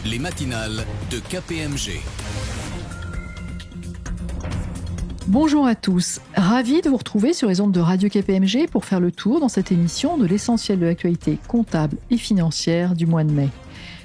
Les matinales de KPMG. Bonjour à tous, ravi de vous retrouver sur les ondes de Radio KPMG pour faire le tour dans cette émission de l'essentiel de l'actualité comptable et financière du mois de mai.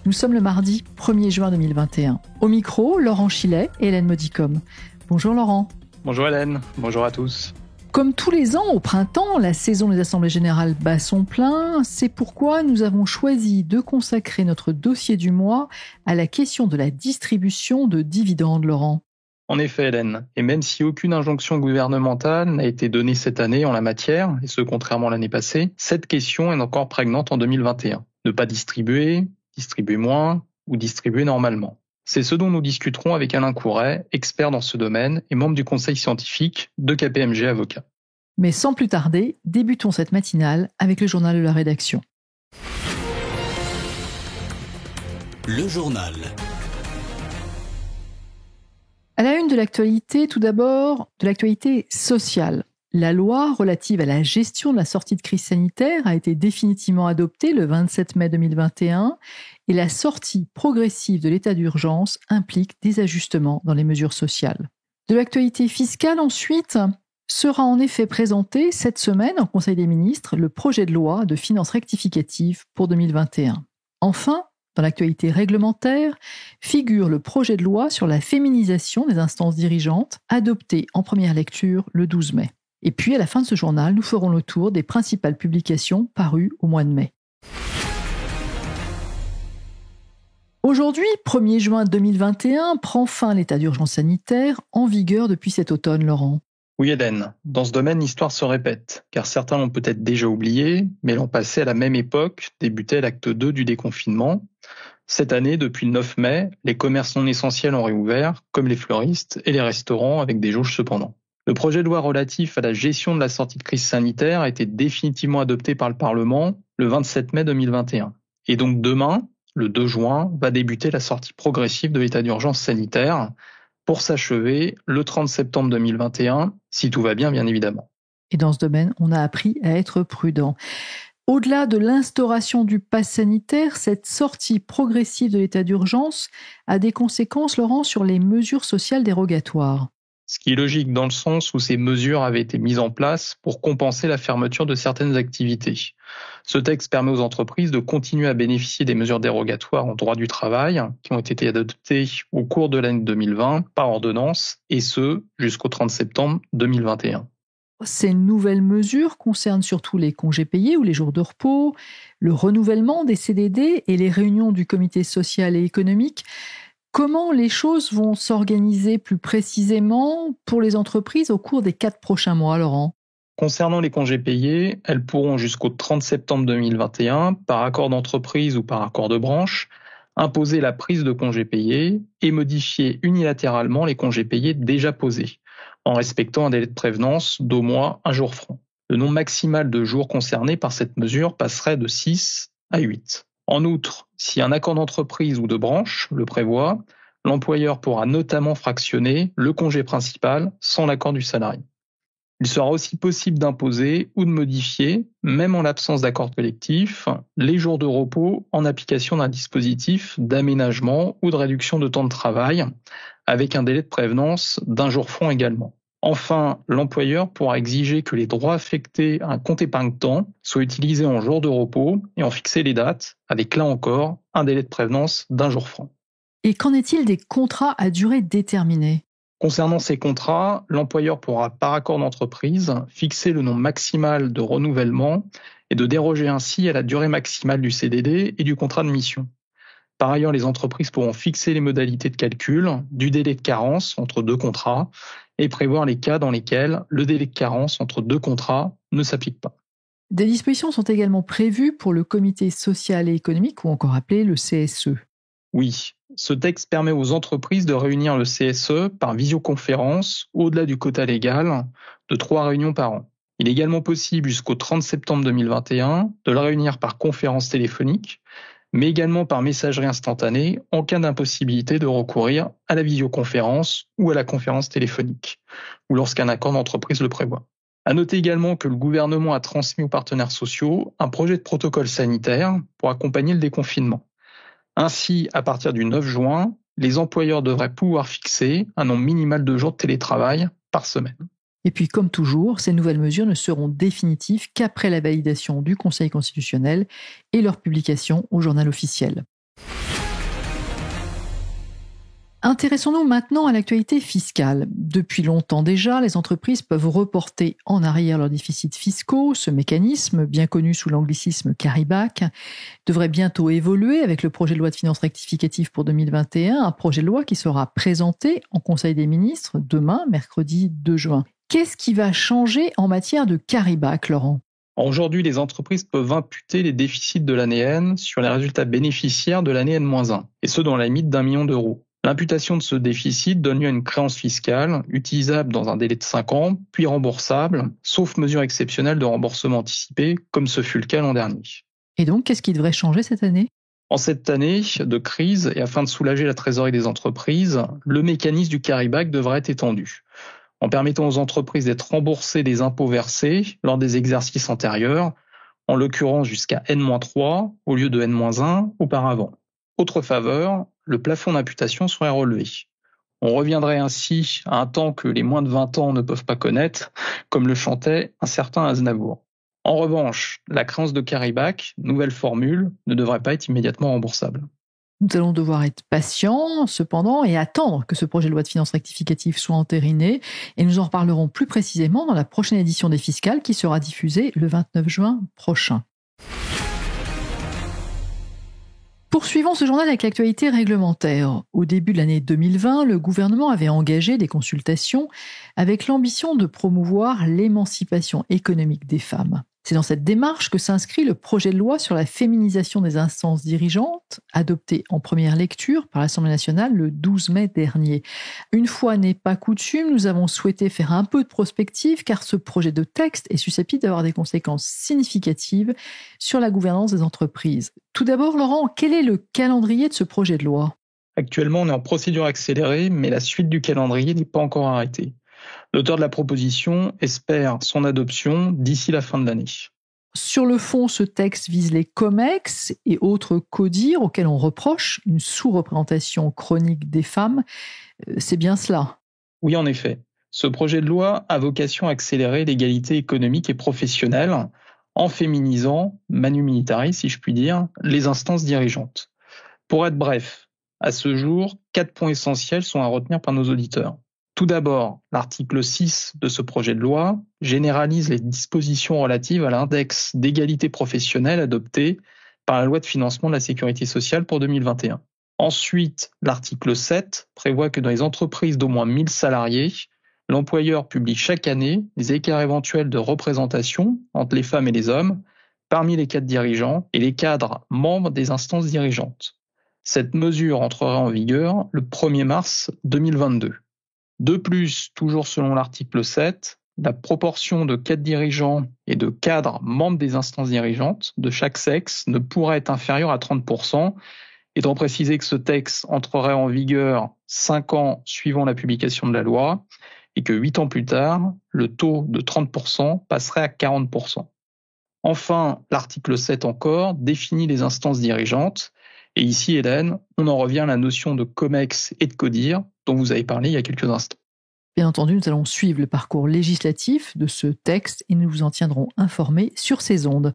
Nous sommes le mardi 1er juin 2021. Au micro, Laurent Chilet et Hélène Modicom. Bonjour Laurent. Bonjour Hélène, bonjour à tous. Comme tous les ans, au printemps, la saison des assemblées générales bat son plein. C'est pourquoi nous avons choisi de consacrer notre dossier du mois à la question de la distribution de dividendes, Laurent. En effet Hélène, et même si aucune injonction gouvernementale n'a été donnée cette année en la matière, et ce contrairement à l'année passée, cette question est encore prégnante en 2021. Ne pas distribuer, distribuer moins ou distribuer normalement. C'est ce dont nous discuterons avec Alain Couret, expert dans ce domaine et membre du conseil scientifique de KPMG Avocats. Mais sans plus tarder, débutons cette matinale avec le journal de la rédaction. Le journal. À la une de l'actualité, tout d'abord, de l'actualité sociale. La loi relative à la gestion de la sortie de crise sanitaire a été définitivement adoptée le 27 mai 2021 et la sortie progressive de l'état d'urgence implique des ajustements dans les mesures sociales. De l'actualité fiscale ensuite, sera en effet présenté cette semaine en Conseil des ministres le projet de loi de finances rectificative pour 2021. Enfin, dans l'actualité réglementaire, figure le projet de loi sur la féminisation des instances dirigeantes, adopté en première lecture le 12 mai. Et puis, à la fin de ce journal, nous ferons le tour des principales publications parues au mois de mai. Aujourd'hui, 1er juin 2021, prend fin l'état d'urgence sanitaire en vigueur depuis cet automne, Laurent. Oui Hélène, dans ce domaine l'histoire se répète, car certains l'ont peut-être déjà oublié, mais l'an passé à la même époque débutait l'acte 2 du déconfinement. Cette année, depuis le 9 mai, les commerces non essentiels ont réouvert, comme les fleuristes et les restaurants avec des jauges cependant. Le projet de loi relatif à la gestion de la sortie de crise sanitaire a été définitivement adopté par le Parlement le 27 mai 2021. Et donc demain, le 2 juin, va débuter la sortie progressive de l'état d'urgence sanitaire pour s'achever le 30 septembre 2021, si tout va bien, bien évidemment. Et dans ce domaine, on a appris à être prudent. Au-delà de l'instauration du pass sanitaire, cette sortie progressive de l'état d'urgence a des conséquences, Laurent, sur les mesures sociales dérogatoires. Ce qui est logique dans le sens où ces mesures avaient été mises en place pour compenser la fermeture de certaines activités. Ce texte permet aux entreprises de continuer à bénéficier des mesures dérogatoires en droit du travail qui ont été adoptées au cours de l'année 2020 par ordonnance, et ce jusqu'au 30 septembre 2021. Ces nouvelles mesures concernent surtout les congés payés ou les jours de repos, le renouvellement des CDD et les réunions du comité social et économique. Comment les choses vont s'organiser plus précisément pour les entreprises au cours des 4 prochains mois, Laurent ? Concernant les congés payés, elles pourront jusqu'au 30 septembre 2021, par accord d'entreprise ou par accord de branche, imposer la prise de congés payés et modifier unilatéralement les congés payés déjà posés, en respectant un délai de prévenance d'au moins 1 jour franc. Le nombre maximal de jours concernés par cette mesure passerait de 6 à 8. En outre, si un accord d'entreprise ou de branche le prévoit, l'employeur pourra notamment fractionner le congé principal sans l'accord du salarié. Il sera aussi possible d'imposer ou de modifier, même en l'absence d'accord collectif, les jours de repos en application d'un dispositif d'aménagement ou de réduction de temps de travail, avec un délai de prévenance d'1 jour franc également. Enfin, l'employeur pourra exiger que les droits affectés à un compte épargne-temps soient utilisés en jours de repos et en fixer les dates, avec là encore un délai de prévenance d'1 jour franc. Et qu'en est-il des contrats à durée déterminée ? Concernant ces contrats, l'employeur pourra, par accord d'entreprise, fixer le nombre maximal de renouvellement et de déroger ainsi à la durée maximale du CDD et du contrat de mission. Par ailleurs, les entreprises pourront fixer les modalités de calcul du délai de carence entre 2 contrats et prévoir les cas dans lesquels le délai de carence entre 2 contrats ne s'applique pas. Des dispositions sont également prévues pour le comité social et économique, ou encore appelé le CSE. Oui, ce texte permet aux entreprises de réunir le CSE par visioconférence au-delà du quota légal de 3 réunions par an. Il est également possible jusqu'au 30 septembre 2021 de le réunir par conférence téléphonique, mais également par messagerie instantanée en cas d'impossibilité de recourir à la visioconférence ou à la conférence téléphonique, ou lorsqu'un accord d'entreprise le prévoit. À noter également que le gouvernement a transmis aux partenaires sociaux un projet de protocole sanitaire pour accompagner le déconfinement. Ainsi, à partir du 9 juin, les employeurs devraient pouvoir fixer un nombre minimal de jours de télétravail par semaine. Et puis, comme toujours, ces nouvelles mesures ne seront définitives qu'après la validation du Conseil constitutionnel et leur publication au journal officiel. Intéressons-nous maintenant à l'actualité fiscale. Depuis longtemps déjà, les entreprises peuvent reporter en arrière leurs déficits fiscaux. Ce mécanisme, bien connu sous l'anglicisme carry-back, devrait bientôt évoluer avec le projet de loi de finances rectificative pour 2021, un projet de loi qui sera présenté en Conseil des ministres demain, mercredi 2 juin. Qu'est-ce qui va changer en matière de carry-back, Laurent ? Aujourd'hui, les entreprises peuvent imputer les déficits de l'année N sur les résultats bénéficiaires de l'année N-1, et ce dans la limite d'1 million d'euros. L'imputation de ce déficit donne lieu à une créance fiscale utilisable dans un délai de 5 ans, puis remboursable, sauf mesure exceptionnelle de remboursement anticipé, comme ce fut le cas l'an dernier. Et donc, qu'est-ce qui devrait changer cette année ? En cette année de crise, et afin de soulager la trésorerie des entreprises, le mécanisme du carry-back devrait être étendu, en permettant aux entreprises d'être remboursées des impôts versés lors des exercices antérieurs, en l'occurrence jusqu'à N-3 au lieu de N-1 auparavant. Autre faveur, le plafond d'imputation serait relevé. On reviendrait ainsi à un temps que les moins de 20 ans ne peuvent pas connaître, comme le chantait un certain Aznavour. En revanche, la créance de carry-back, nouvelle formule, ne devrait pas être immédiatement remboursable. Nous allons devoir être patients, cependant, et attendre que ce projet de loi de finances rectificative soit entériné. Et nous en reparlerons plus précisément dans la prochaine édition des Fiscales qui sera diffusée le 29 juin prochain. Poursuivons ce journal avec l'actualité réglementaire. Au début de l'année 2020, le gouvernement avait engagé des consultations avec l'ambition de promouvoir l'émancipation économique des femmes. C'est dans cette démarche que s'inscrit le projet de loi sur la féminisation des instances dirigeantes, adopté en première lecture par l'Assemblée nationale le 12 mai dernier. Une fois n'est pas coutume, nous avons souhaité faire un peu de prospective car ce projet de texte est susceptible d'avoir des conséquences significatives sur la gouvernance des entreprises. Tout d'abord, Laurent, quel est le calendrier de ce projet de loi ? Actuellement, on est en procédure accélérée, mais la suite du calendrier n'est pas encore arrêtée. L'auteur de la proposition espère son adoption d'ici la fin de l'année. Sur le fond, ce texte vise les COMEX et autres CODIR auxquels on reproche une sous-représentation chronique des femmes. C'est bien cela ? Oui, en effet. Ce projet de loi a vocation à accélérer l'égalité économique et professionnelle en féminisant, manu militari si je puis dire, les instances dirigeantes. Pour être bref, à ce jour, 4 points essentiels sont à retenir par nos auditeurs. Tout d'abord, l'article 6 de ce projet de loi généralise les dispositions relatives à l'index d'égalité professionnelle adopté par la loi de financement de la sécurité sociale pour 2021. Ensuite, l'article 7 prévoit que dans les entreprises d'au moins 1000 salariés, l'employeur publie chaque année les écarts éventuels de représentation entre les femmes et les hommes parmi les cadres dirigeants et les cadres membres des instances dirigeantes. Cette mesure entrera en vigueur le 1er mars 2022. De plus, toujours selon l'article 7, la proportion de cadres dirigeants et de cadres membres des instances dirigeantes de chaque sexe ne pourra être inférieure à 30%, étant précisé que ce texte entrerait en vigueur 5 ans suivant la publication de la loi et que 8 ans plus tard, le taux de 30% passerait à 40%. Enfin, l'article 7 encore définit les instances dirigeantes. Et ici, Hélène, on en revient à la notion de COMEX et de CODIR dont vous avez parlé il y a quelques instants. Bien entendu, nous allons suivre le parcours législatif de ce texte et nous vous en tiendrons informés sur ces ondes.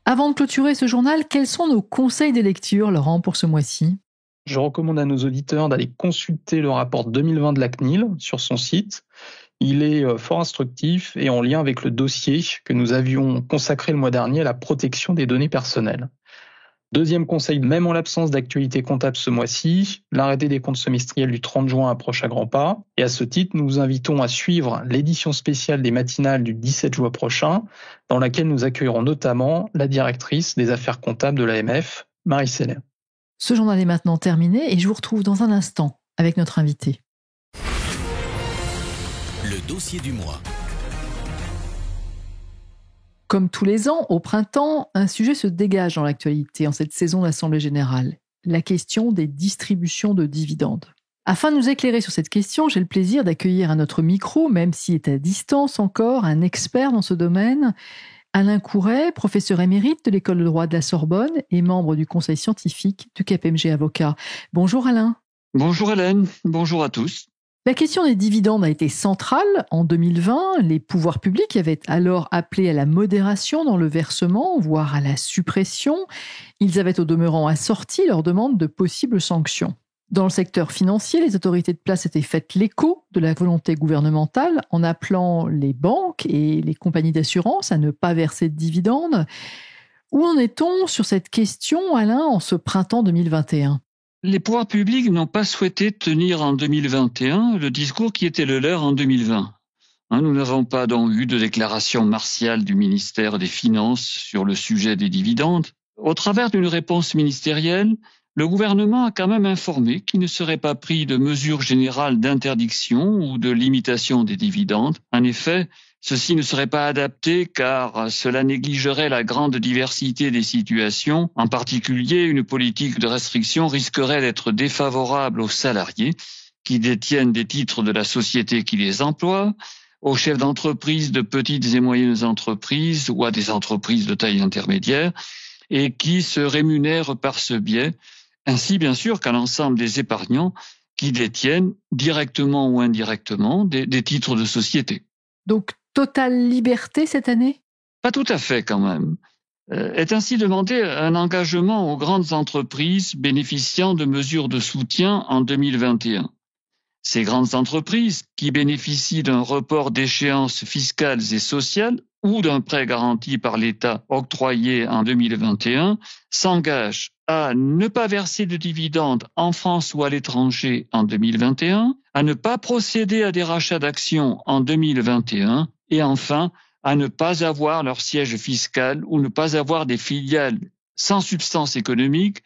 Avant de clôturer ce journal, quels sont nos conseils de lecture, Laurent, pour ce mois-ci ? Je recommande à nos auditeurs d'aller consulter le rapport 2020 de la CNIL sur son site. Il est fort instructif et en lien avec le dossier que nous avions consacré le mois dernier à la protection des données personnelles. Deuxième conseil, même en l'absence d'actualité comptable ce mois-ci, l'arrêté des comptes semestriels du 30 juin approche à grands pas. Et à ce titre, nous vous invitons à suivre l'édition spéciale des matinales du 17 juin prochain, dans laquelle nous accueillerons notamment la directrice des affaires comptables de l'AMF, Marie Seller. Ce journal est maintenant terminé et je vous retrouve dans un instant avec notre invité. Le dossier du mois. Comme tous les ans, au printemps, un sujet se dégage dans l'actualité en cette saison d'Assemblée générale, la question des distributions de dividendes. Afin de nous éclairer sur cette question, j'ai le plaisir d'accueillir à notre micro, même s'il est à distance encore, un expert dans ce domaine, Alain Couret, professeur émérite de l'École de droit de la Sorbonne et membre du conseil scientifique du KPMG Avocats. Bonjour Alain. Bonjour Hélène, bonjour à tous. La question des dividendes a été centrale en 2020. Les pouvoirs publics avaient alors appelé à la modération dans le versement, voire à la suppression. Ils avaient au demeurant assorti leur demande de possibles sanctions. Dans le secteur financier, les autorités de place étaient faites l'écho de la volonté gouvernementale en appelant les banques et les compagnies d'assurance à ne pas verser de dividendes. Où en est-on sur cette question, Alain, en ce printemps 2021 ? Les pouvoirs publics n'ont pas souhaité tenir en 2021 le discours qui était le leur en 2020. Nous n'avons pas donc eu de déclaration martiale du ministère des Finances sur le sujet des dividendes. Au travers d'une réponse ministérielle, le gouvernement a quand même informé qu'il ne serait pas pris de mesures générales d'interdiction ou de limitation des dividendes. En effet, ceci ne serait pas adapté car cela négligerait la grande diversité des situations. En particulier, une politique de restriction risquerait d'être défavorable aux salariés qui détiennent des titres de la société qui les emploie, aux chefs d'entreprise de petites et moyennes entreprises ou à des entreprises de taille intermédiaire et qui se rémunèrent par ce biais, ainsi bien sûr qu'à l'ensemble des épargnants qui détiennent directement ou indirectement des titres de société. Donc, totale liberté cette année ? Pas tout à fait quand même. Est ainsi demandé un engagement aux grandes entreprises bénéficiant de mesures de soutien en 2021. Ces grandes entreprises qui bénéficient d'un report d'échéances fiscales et sociales ou d'un prêt garanti par l'État octroyé en 2021 s'engagent à ne pas verser de dividendes en France ou à l'étranger en 2021, à ne pas procéder à des rachats d'actions en 2021 et enfin à ne pas avoir leur siège fiscal ou ne pas avoir des filiales sans substance économique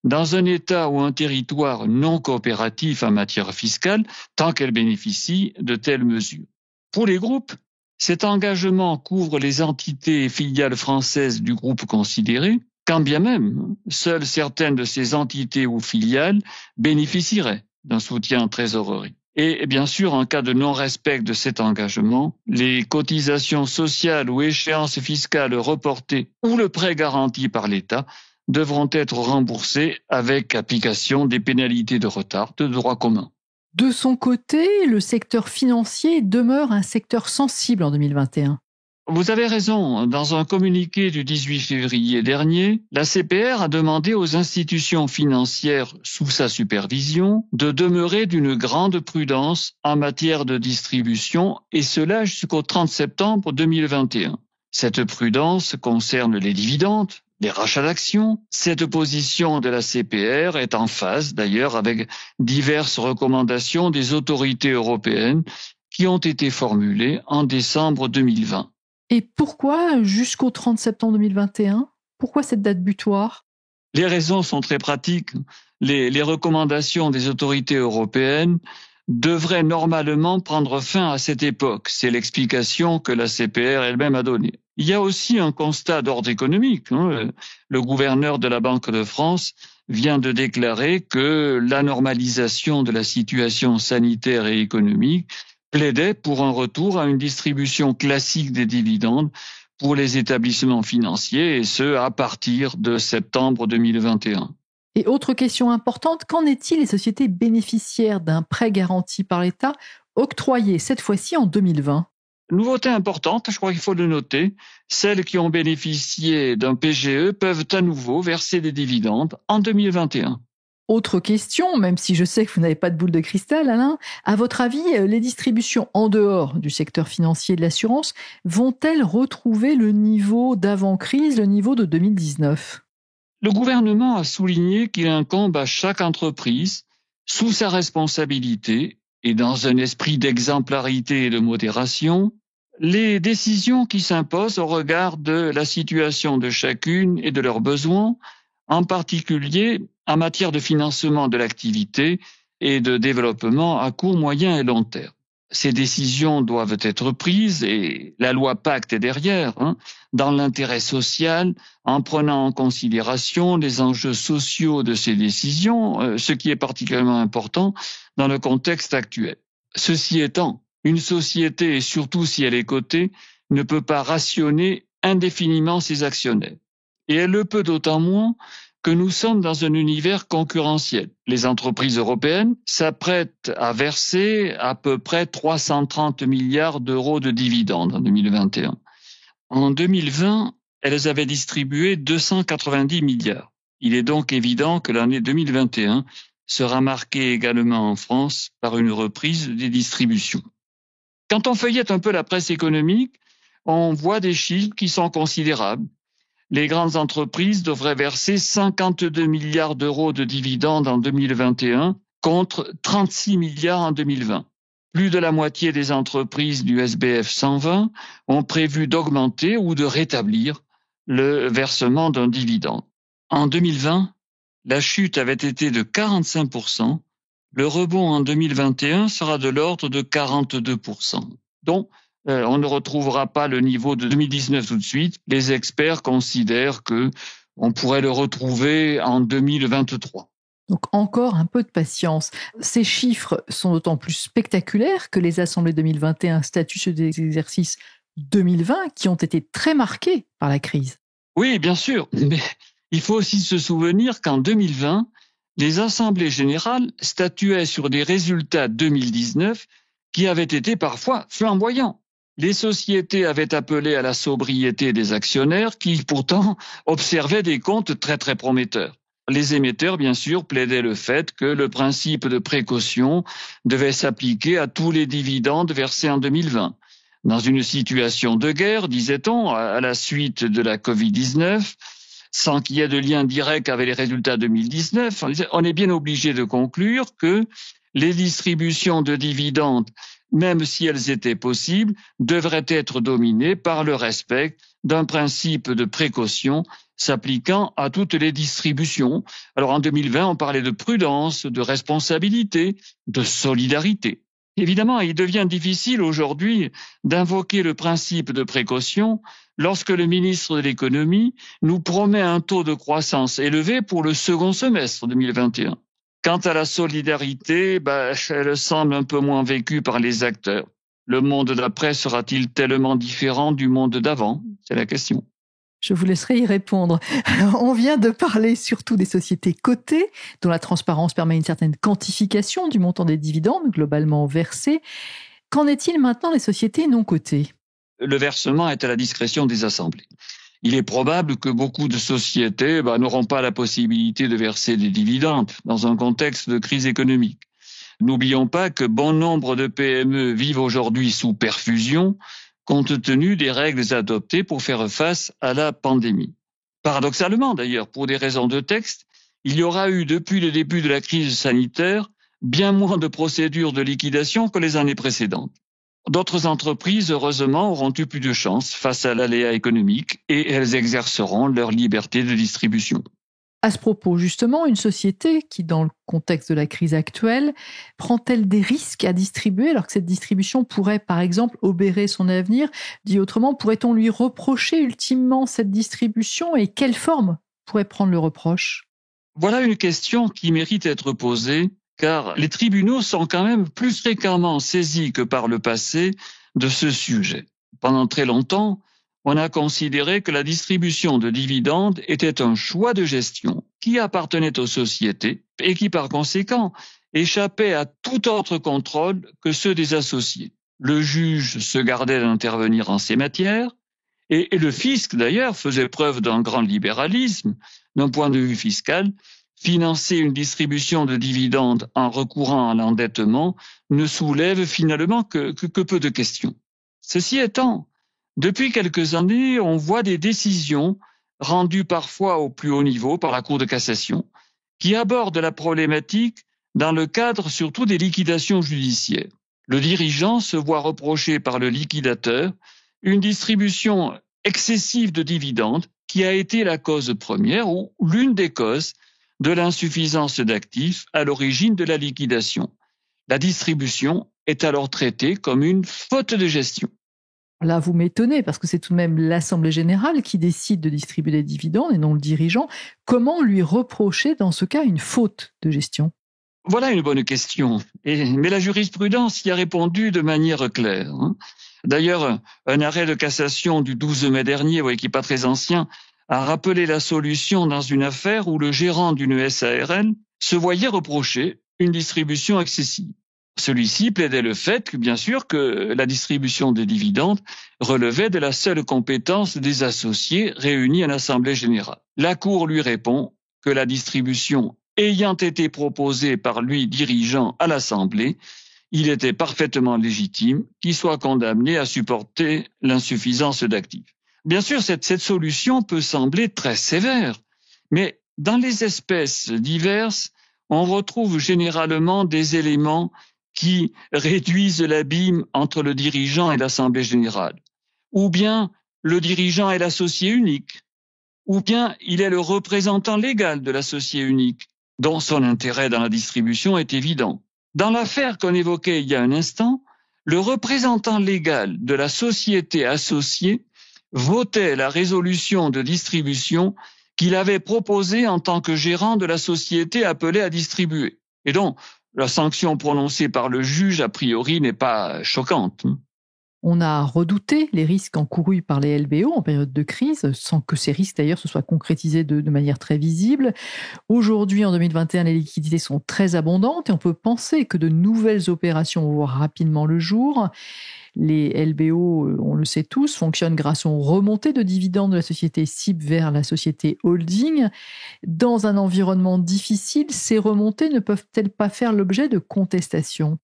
dans un État ou un territoire non coopératif en matière fiscale tant qu'elles bénéficient de telles mesures. Pour les groupes, cet engagement couvre les entités et filiales françaises du groupe considéré, quand bien même seules certaines de ces entités ou filiales bénéficieraient d'un soutien en trésorerie. Et bien sûr, en cas de non-respect de cet engagement, les cotisations sociales ou échéances fiscales reportées ou le prêt garanti par l'État devront être remboursés avec application des pénalités de retard de droit commun. De son côté, le secteur financier demeure un secteur sensible en 2021. Vous avez raison. Dans un communiqué du 18 février dernier, la CPR a demandé aux institutions financières sous sa supervision de demeurer d'une grande prudence en matière de distribution, et cela jusqu'au 30 septembre 2021. Cette prudence concerne les dividendes, les rachats d'actions. Cette position de la CPR est en phase d'ailleurs avec diverses recommandations des autorités européennes qui ont été formulées en décembre 2020. Et pourquoi jusqu'au 30 septembre 2021 ? Pourquoi cette date butoir ? Les raisons sont très pratiques. Les recommandations des autorités européennes devraient normalement prendre fin à cette époque. C'est l'explication que la CPR elle-même a donnée. Il y a aussi un constat d'ordre économique. Le gouverneur de la Banque de France vient de déclarer que la normalisation de la situation sanitaire et économique plaidait pour un retour à une distribution classique des dividendes pour les établissements financiers, et ce, à partir de septembre 2021. Et autre question importante, qu'en est-il des sociétés bénéficiaires d'un prêt garanti par l'État octroyé cette fois-ci en 2020 ? Nouveauté importante, je crois qu'il faut le noter, celles qui ont bénéficié d'un PGE peuvent à nouveau verser des dividendes en 2021. Autre question, même si je sais que vous n'avez pas de boule de cristal, Alain, à votre avis, les distributions en dehors du secteur financier et de l'assurance vont-elles retrouver le niveau d'avant-crise, le niveau de 2019 ? Le gouvernement a souligné qu'il incombe à chaque entreprise, sous sa responsabilité et dans un esprit d'exemplarité et de modération, les décisions qui s'imposent au regard de la situation de chacune et de leurs besoins, en particulier en matière de financement de l'activité et de développement à court, moyen et long terme. Ces décisions doivent être prises, et la loi Pacte est derrière, dans l'intérêt social, en prenant en considération les enjeux sociaux de ces décisions, ce qui est particulièrement important dans le contexte actuel. Ceci étant, une société, et surtout si elle est cotée, ne peut pas rationner indéfiniment ses actionnaires. Et elle le peut d'autant moins que nous sommes dans un univers concurrentiel. Les entreprises européennes s'apprêtent à verser à peu près 330 milliards d'euros de dividendes en 2021. En 2020, elles avaient distribué 290 milliards. Il est donc évident que l'année 2021 sera marquée également en France par une reprise des distributions. Quand on feuillette un peu la presse économique, on voit des chiffres qui sont considérables. Les grandes entreprises devraient verser 52 milliards d'euros de dividendes en 2021 contre 36 milliards en 2020. Plus de la moitié des entreprises du SBF 120 ont prévu d'augmenter ou de rétablir le versement d'un dividende. En 2020, la chute avait été de 45%. Le rebond en 2021 sera de l'ordre de 42%. Donc, on ne retrouvera pas le niveau de 2019 tout de suite. Les experts considèrent que on pourrait le retrouver en 2023. Donc encore un peu de patience. Ces chiffres sont d'autant plus spectaculaires que les assemblées 2021 statuent sur des exercices 2020 qui ont été très marqués par la crise. Oui, bien sûr, mais il faut aussi se souvenir qu'en 2020, les assemblées générales statuaient sur des résultats 2019 qui avaient été parfois flamboyants. Les sociétés avaient appelé à la sobriété des actionnaires qui, pourtant, observaient des comptes très très prometteurs. Les émetteurs, bien sûr, plaidaient le fait que le principe de précaution devait s'appliquer à tous les dividendes versés en 2020. Dans une situation de guerre, disait-on, à la suite de la Covid-19, sans qu'il y ait de lien direct avec les résultats 2019, on est bien obligé de conclure que les distributions de dividendes, même si elles étaient possibles, devraient être dominées par le respect d'un principe de précaution s'appliquant à toutes les distributions. Alors en 2020, on parlait de prudence, de responsabilité, de solidarité. Évidemment, il devient difficile aujourd'hui d'invoquer le principe de précaution lorsque le ministre de l'économie nous promet un taux de croissance élevé pour le second semestre 2021. Quant à la solidarité, elle semble un peu moins vécue par les acteurs. Le monde d'après sera-t-il tellement différent du monde d'avant? C'est la question. Je vous laisserai y répondre. On vient de parler surtout des sociétés cotées, dont la transparence permet une certaine quantification du montant des dividendes globalement versés. Qu'en est-il maintenant des sociétés non cotées? Le versement est à la discrétion des assemblées. Il est probable que beaucoup de sociétés n'auront pas la possibilité de verser des dividendes dans un contexte de crise économique. N'oublions pas que bon nombre de PME vivent aujourd'hui sous perfusion, compte tenu des règles adoptées pour faire face à la pandémie. Paradoxalement d'ailleurs, pour des raisons de texte, il y aura eu depuis le début de la crise sanitaire bien moins de procédures de liquidation que les années précédentes. D'autres entreprises, heureusement, auront eu plus de chance face à l'aléa économique et elles exerceront leur liberté de distribution. À ce propos, justement, une société qui, dans le contexte de la crise actuelle, prend-elle des risques à distribuer alors que cette distribution pourrait, par exemple, obérer son avenir? Dit autrement, pourrait-on lui reprocher ultimement cette distribution et quelle forme pourrait prendre le reproche? Voilà une question qui mérite d'être posée, car les tribunaux sont quand même plus fréquemment saisis que par le passé de ce sujet. Pendant très longtemps, on a considéré que la distribution de dividendes était un choix de gestion qui appartenait aux sociétés et qui, par conséquent, échappait à tout autre contrôle que ceux des associés. Le juge se gardait d'intervenir en ces matières et le fisc, d'ailleurs, faisait preuve d'un grand libéralisme d'un point de vue fiscal. Financer une distribution de dividendes en recourant à l'endettement ne soulève finalement que peu de questions. Ceci étant, depuis quelques années, on voit des décisions rendues parfois au plus haut niveau par la Cour de cassation qui abordent la problématique dans le cadre surtout des liquidations judiciaires. Le dirigeant se voit reprocher par le liquidateur une distribution excessive de dividendes qui a été la cause première ou l'une des causes de l'insuffisance d'actifs à l'origine de la liquidation. La distribution est alors traitée comme une faute de gestion. Là, vous m'étonnez parce que c'est tout de même l'Assemblée générale qui décide de distribuer des dividendes et non le dirigeant. Comment lui reprocher dans ce cas une faute de gestion? Voilà une bonne question. Mais la jurisprudence y a répondu de manière claire. D'ailleurs, un arrêt de cassation du 12 mai dernier, vous voyez, qui n'est pas très ancien, a rappelé la solution dans une affaire où le gérant d'une SARL se voyait reprocher une distribution excessive. Celui-ci plaidait le fait que, bien sûr, que la distribution des dividendes relevait de la seule compétence des associés réunis à l'Assemblée générale. La Cour lui répond que la distribution ayant été proposée par lui dirigeant à l'Assemblée, il était parfaitement légitime qu'il soit condamné à supporter l'insuffisance d'actifs. Bien sûr, cette solution peut sembler très sévère, mais dans les espèces diverses, on retrouve généralement des éléments qui réduisent l'abîme entre le dirigeant et l'Assemblée générale. Ou bien le dirigeant est l'associé unique, ou bien il est le représentant légal de l'associé unique, dont son intérêt dans la distribution est évident. Dans l'affaire qu'on évoquait il y a un instant, le représentant légal de la société associée votait la résolution de distribution qu'il avait proposée en tant que gérant de la société appelée à distribuer. Et donc, la sanction prononcée par le juge, a priori, n'est pas choquante. On a redouté les risques encourus par les LBO en période de crise, sans que ces risques d'ailleurs se soient concrétisés de manière très visible. Aujourd'hui, en 2021, les liquidités sont très abondantes et on peut penser que de nouvelles opérations vont voir rapidement le jour. Les LBO, on le sait tous, fonctionnent grâce aux remontées de dividendes de la société cible vers la société holding. Dans un environnement difficile, ces remontées ne peuvent-elles pas faire l'objet de contestations ?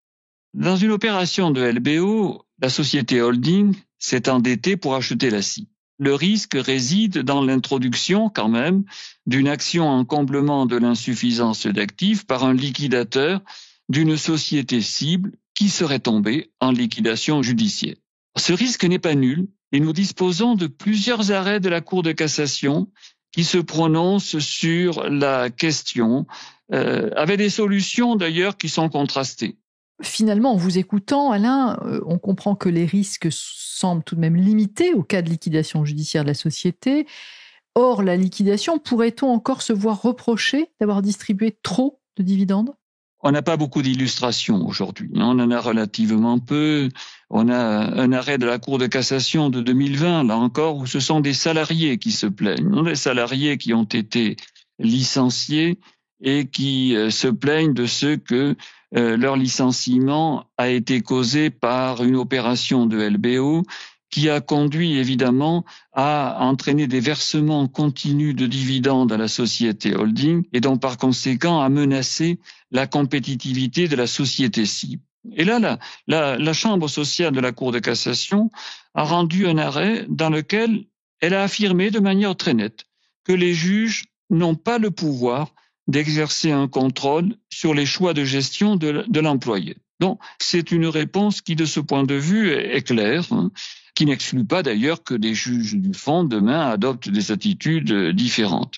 Dans une opération de LBO, la société holding s'est endettée pour acheter la cible. Le risque réside dans l'introduction, quand même, d'une action en comblement de l'insuffisance d'actifs par un liquidateur d'une société cible qui serait tombée en liquidation judiciaire. Ce risque n'est pas nul et nous disposons de plusieurs arrêts de la Cour de cassation qui se prononcent sur la question, avec des solutions d'ailleurs qui sont contrastées. Finalement, en vous écoutant, Alain, on comprend que les risques semblent tout de même limités au cas de liquidation judiciaire de la société. Or, la liquidation, pourrait-on encore se voir reprocher d'avoir distribué trop de dividendes ? On n'a pas beaucoup d'illustrations aujourd'hui. On en a relativement peu. On a un arrêt de la Cour de cassation de 2020, là encore, où ce sont des salariés qui se plaignent. Des salariés qui ont été licenciés et qui se plaignent de ce que leur licenciement a été causé par une opération de LBO qui a conduit évidemment à entraîner des versements continus de dividendes à la société holding et donc par conséquent à menacer la compétitivité de la société cible. Et là, la Chambre sociale de la Cour de cassation a rendu un arrêt dans lequel elle a affirmé de manière très nette que les juges n'ont pas le pouvoir d'exercer un contrôle sur les choix de gestion de l'employé. Donc, c'est une réponse qui, de ce point de vue, est claire, qui n'exclut pas d'ailleurs que des juges du fond, demain, adoptent des attitudes différentes.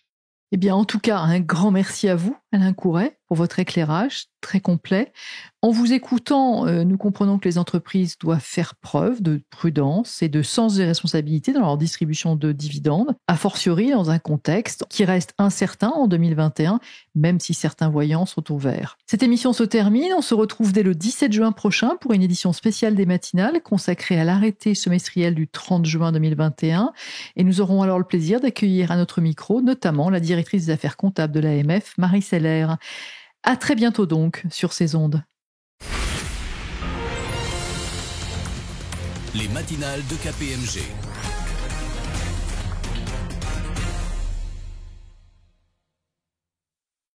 Eh bien, en tout cas, un grand merci à vous, Alain Couret, pour votre éclairage très complet. En vous écoutant, nous comprenons que les entreprises doivent faire preuve de prudence et de sens des responsabilités dans leur distribution de dividendes, a fortiori dans un contexte qui reste incertain en 2021, même si certains voyants sont au vert. Cette émission se termine. On se retrouve dès le 17 juin prochain pour une édition spéciale des matinales consacrée à l'arrêté semestriel du 30 juin 2021. Et nous aurons alors le plaisir d'accueillir à notre micro, notamment la directrice des affaires comptables de l'AMF, Marie Seller. À très bientôt donc sur ces ondes. Les matinales de KPMG.